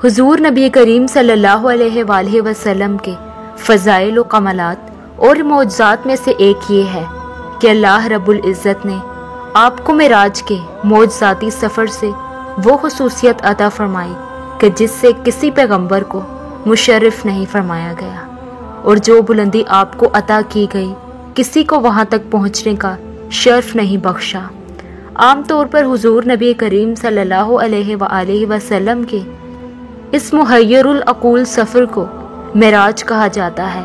حضور نبی کریم صلی اللہ علیہ وآلہ وسلم کے فضائل و کمالات اور معجزات میں سے ایک یہ ہے کہ اللہ رب العزت نے آپ کو معراج کے معجزاتی سفر سے وہ خصوصیت عطا فرمائی کہ جس سے کسی پیغمبر کو مشرف نہیں فرمایا گیا، اور جو بلندی آپ کو عطا کی گئی کسی کو وہاں تک پہنچنے کا شرف نہیں بخشا۔ عام طور پر حضور نبی کریم صلی اللہ علیہ وآلہ وسلم کے اس محیر العقول سفر کو معراج کہا جاتا ہے،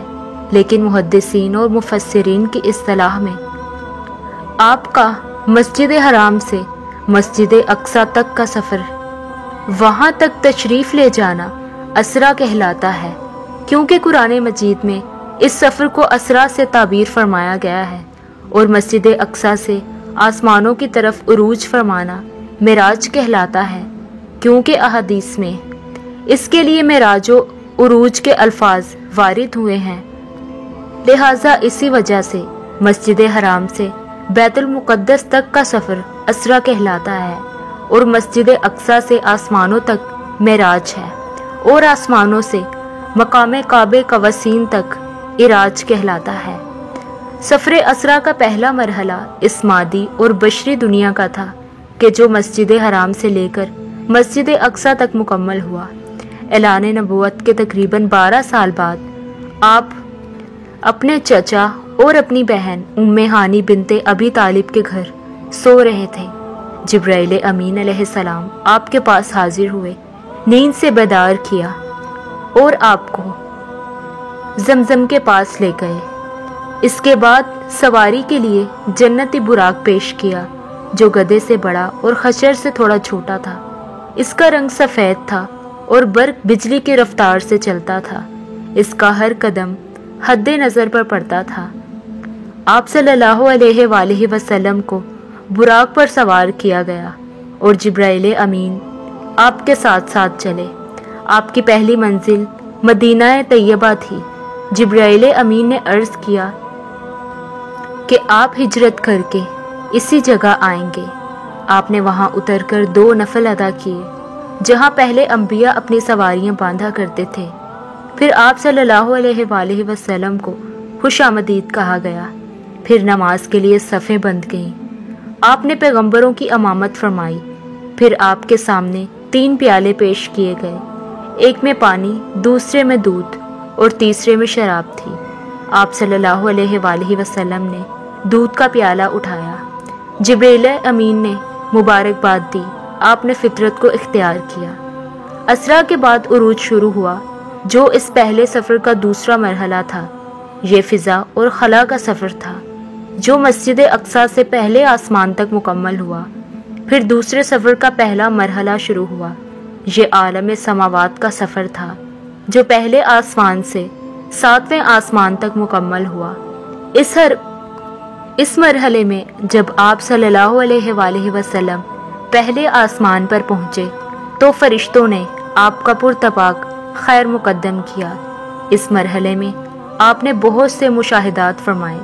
لیکن محدثین اور مفسرین کی اصطلاح میں آپ کا مسجد حرام سے مسجد اقصی تک کا سفر، وہاں تک تشریف لے جانا اسرا کہلاتا ہے، کیونکہ قرآن مجید میں اس سفر کو اسرا سے تعبیر فرمایا گیا ہے، اور مسجد اقصی سے آسمانوں کی طرف عروج فرمانا معراج کہلاتا ہے، کیونکہ احادیث میں اس کے لیے معراج و عروج کے الفاظ وارد ہوئے ہیں۔ لہٰذا اسی وجہ سے مسجد حرام سے بیت المقدس تک کا سفر اسرا کہلاتا ہے، اور مسجد اقصی سے آسمانوں تک معراج ہے، اور آسمانوں سے مقام کعبہ قوسین تک عراج کہلاتا ہے۔ سفر اسرا کا پہلا مرحلہ اس مادی اور بشری دنیا کا تھا کہ جو مسجد حرام سے لے کر مسجد اقصی تک مکمل ہوا۔ اعلان نبوت کے تقریباً 12 سال بعد آپ اپنے چچا اور اپنی بہن ام ہانی بنت ابی طالب کے گھر سو رہے تھے۔ جبرائیل امین علیہ السلام آپ کے پاس حاضر ہوئے، نیند سے بیدار کیا اور آپ کو زمزم کے پاس لے گئے۔ اس کے بعد سواری کے لیے جنتی براق پیش کیا، جو گدھے سے بڑا اور خچر سے تھوڑا چھوٹا تھا۔ اس کا رنگ سفید تھا اور برق بجلی کی رفتار سے چلتا تھا۔ اس کا ہر قدم حد نظر پر پڑتا تھا۔ آپ صلی اللہ علیہ وآلہ وسلم کو براق پر سوار کیا گیا اور جبرائیل امین آپ کے ساتھ ساتھ چلے۔ آپ کی پہلی منزل مدینہ طیبہ تھی۔ جبرائیل امین نے عرض کیا کہ آپ ہجرت کر کے اسی جگہ آئیں گے۔ آپ نے وہاں اتر کر 2 نفل ادا کیے، جہاں پہلے انبیاء اپنی سواریاں باندھا کرتے تھے۔ پھر آپ صلی اللہ علیہ وآلہ وسلم کو خوش آمدید کہا گیا۔ پھر نماز کے لیے صفیں بند گئیں۔ آپ نے پیغمبروں کی امامت فرمائی۔ پھر آپ کے سامنے 3 پیالے پیش کیے گئے، ایک میں پانی، دوسرے میں دودھ اور تیسرے میں شراب تھی۔ آپ صلی اللہ علیہ وآلہ وسلم نے دودھ کا پیالہ اٹھایا۔ جبرائیل امین نے مبارکباد دی۔ آپ نے فطرت کو اختیار کیا۔ اسرا کے بعد عروج شروع ہوا، جو اس پہلے سفر کا دوسرا مرحلہ تھا۔ یہ فضا اور خلا کا سفر تھا، جو مسجد اقصی سے پہلے آسمان تک مکمل ہوا۔ پھر دوسرے سفر کا پہلا مرحلہ شروع ہوا۔ یہ عالم سماوات کا سفر تھا، جو پہلے آسمان سے 7ویں آسمان تک مکمل ہوا۔ اس مرحلے میں جب آپ صلی اللہ علیہ وآلہ وسلم پہلے آسمان پر پہنچے تو فرشتوں نے آپ کا پرتپاک خیر مقدم کیا۔ اس مرحلے میں آپ نے بہت سے مشاہدات فرمائے۔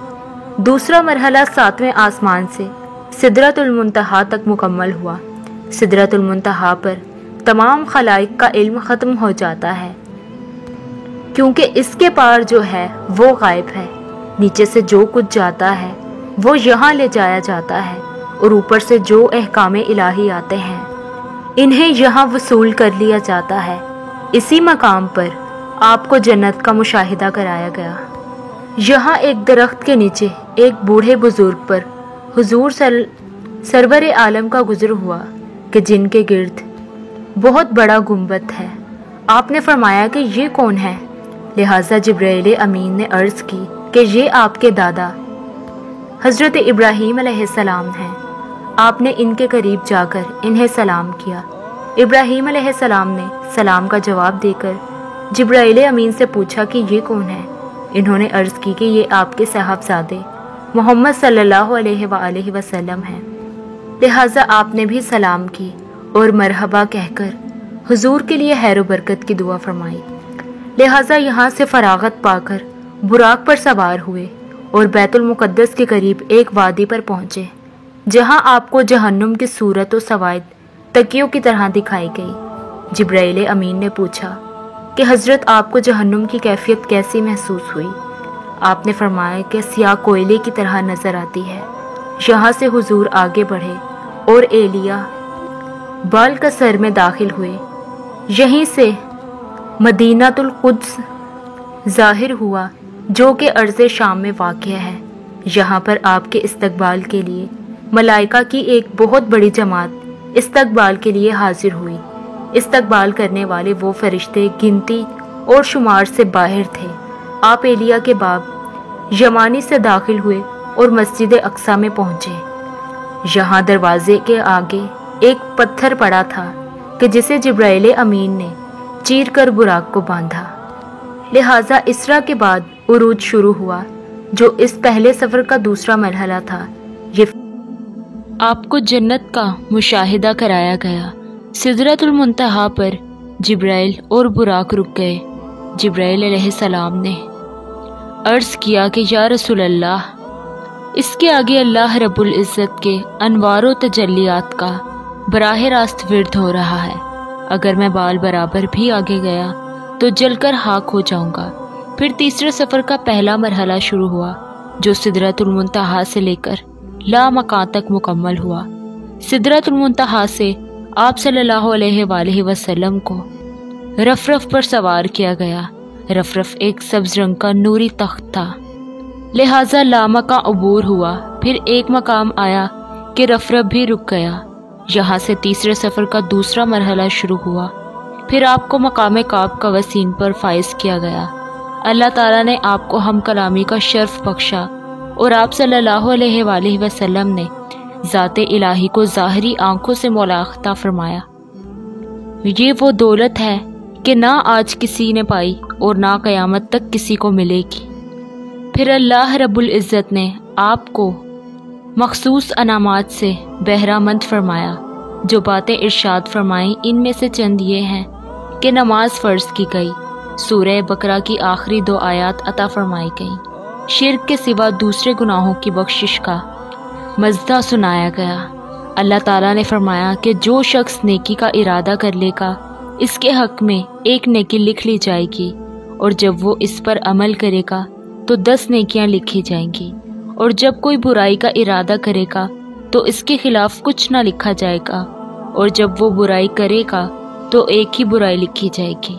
دوسرا مرحلہ 7ویں آسمان سے سدرۃ المنتہا تک مکمل ہوا۔ سدرۃ المنتہا پر تمام خلائق کا علم ختم ہو جاتا ہے، کیونکہ اس کے پار جو ہے وہ غائب ہے۔ نیچے سے جو کچھ جاتا ہے وہ یہاں لے جایا جاتا ہے، اور اوپر سے جو احکام الہی آتے ہیں انہیں یہاں وصول کر لیا جاتا ہے۔ اسی مقام پر آپ کو جنت کا مشاہدہ کرایا گیا۔ یہاں ایک درخت کے نیچے ایک بوڑھے بزرگ پر حضور سرور عالم کا گزر ہوا کہ جن کے گرد بہت بڑا گنبد ہے۔ آپ نے فرمایا کہ یہ کون ہے؟ لہٰذا جبرائیل امین نے عرض کی کہ یہ آپ کے دادا حضرت ابراہیم علیہ السلام ہیں۔ آپ نے ان کے قریب جا کر انہیں سلام کیا۔ ابراہیم علیہ السلام نے سلام کا جواب دے کر جبرائیل امین سے پوچھا کہ یہ کون ہے؟ انہوں نے عرض کی کہ یہ آپ کے صاحبزادے محمد صلی اللہ علیہ وآلہ وسلم ہیں۔ لہٰذا آپ نے بھی سلام کی اور مرحبا کہہ کر حضور کے لیے خیر و برکت کی دعا فرمائی۔ لہٰذا یہاں سے فراغت پا کر براق پر سوار ہوئے اور بیت المقدس کے قریب ایک وادی پر پہنچے، جہاں آپ کو جہنم کی صورت و سوائد تکیوں کی طرح دکھائی گئی۔ جبرائیل امین نے پوچھا کہ حضرت آپ کو جہنم کی کیفیت کیسی محسوس ہوئی؟ آپ نے فرمایا کہ سیاہ کوئلے کی طرح نظر آتی ہے۔ یہاں سے حضور آگے بڑھے اور ایلیا بال کا سر میں داخل ہوئے۔ یہیں سے مدینہ القدس ظاہر ہوا جو کہ ارض شام میں واقع ہے۔ یہاں پر آپ کے استقبال کے لیے ملائکہ کی ایک بہت بڑی جماعت استقبال کے لیے حاضر ہوئی۔ استقبال کرنے والے وہ فرشتے گنتی اور شمار سے باہر تھے۔ آپ ایلیا کے باب یمانی سے داخل ہوئے اور مسجد اقصی میں پہنچے۔ یہاں دروازے کے آگے ایک پتھر پڑا تھا کہ جسے جبرائیل امین نے چیر کر براق کو باندھا۔ لہٰذا اسرا کے بعد عروج شروع ہوا جو اس پہلے سفر کا دوسرا مرحلہ تھا۔ یہ آپ کو جنت کا مشاہدہ کرایا گیا۔ سدرۃ المنتہا پر جبرائیل اور براق رک گئے۔ جبرائیل علیہ السلام نے عرض کیا کہ یا رسول اللہ، اس کے آگے اللہ رب العزت کے انوار و تجلیات کا براہ راست ورد ہو رہا ہے۔ اگر میں بال برابر بھی آگے گیا تو جل کر خاک ہو جاؤں گا۔ پھر تیسرے سفر کا پہلا مرحلہ شروع ہوا جو سدرۃ المنتہا سے لے کر لا مکان تک مکمل ہوا۔ سدرۃ المنتہا سے آپ صلی اللہ علیہ وآلہ وسلم کو رفرف پر سوار کیا گیا۔ رفرف ایک سبز رنگ کا نوری تخت تھا، لہٰذا لامکاں عبور ہوا۔ پھر ایک مقام آیا کہ رفرف بھی رک گیا۔ یہاں سے تیسرے سفر کا دوسرا مرحلہ شروع ہوا۔ پھر آپ کو مقام کعب کا وسیم پر فائز کیا گیا۔ اللہ تعالیٰ نے آپ کو ہم کلامی کا شرف بخشا اور آپ صلی اللہ علیہ وآلہ وسلم نے ذات الہی کو ظاہری آنکھوں سے ملاقات فرمایا۔ یہ وہ دولت ہے کہ نہ آج کسی نے پائی اور نہ قیامت تک کسی کو ملے گی۔ پھر اللہ رب العزت نے آپ کو مخصوص انعامات سے بہرہ مند فرمایا۔ جو باتیں ارشاد فرمائیں ان میں سے چند یہ ہیں کہ نماز فرض کی گئی، سورہ بقرہ کی آخری 2 آیات عطا فرمائی گئیں، شرک کے سوا دوسرے گناہوں کی بخشش کا مزدہ سنایا گیا۔ اللہ تعالیٰ نے فرمایا کہ جو شخص نیکی کا ارادہ کر لے گا اس کے حق میں 1 نیکی لکھ لی جائے گی، اور جب وہ اس پر عمل کرے گا تو 10 نیکیاں لکھی جائیں گی، اور جب کوئی برائی کا ارادہ کرے گا تو اس کے خلاف کچھ نہ لکھا جائے گا، اور جب وہ برائی کرے گا تو 1 ہی برائی لکھی جائے گی۔